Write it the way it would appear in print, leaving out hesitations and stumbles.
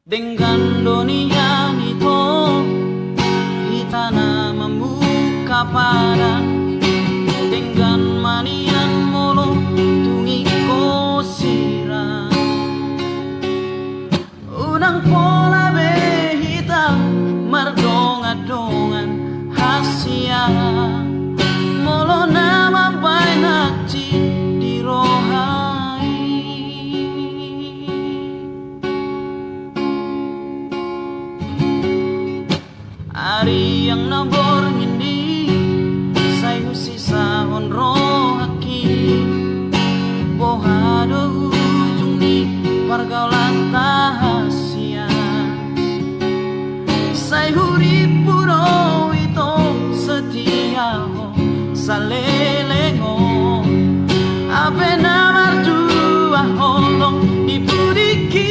Dengan dunia itu kita membuka pada dengan manian mulu tungi kosira unang pola behita mardonga-dongan hasia molo nama bainak di rohai Ari yang nabor ngindi sayu sisa honro haki bohado ujung di pergaulan tahasia say huri puro itu setia ho salelengo ape namar dua holong dibudiki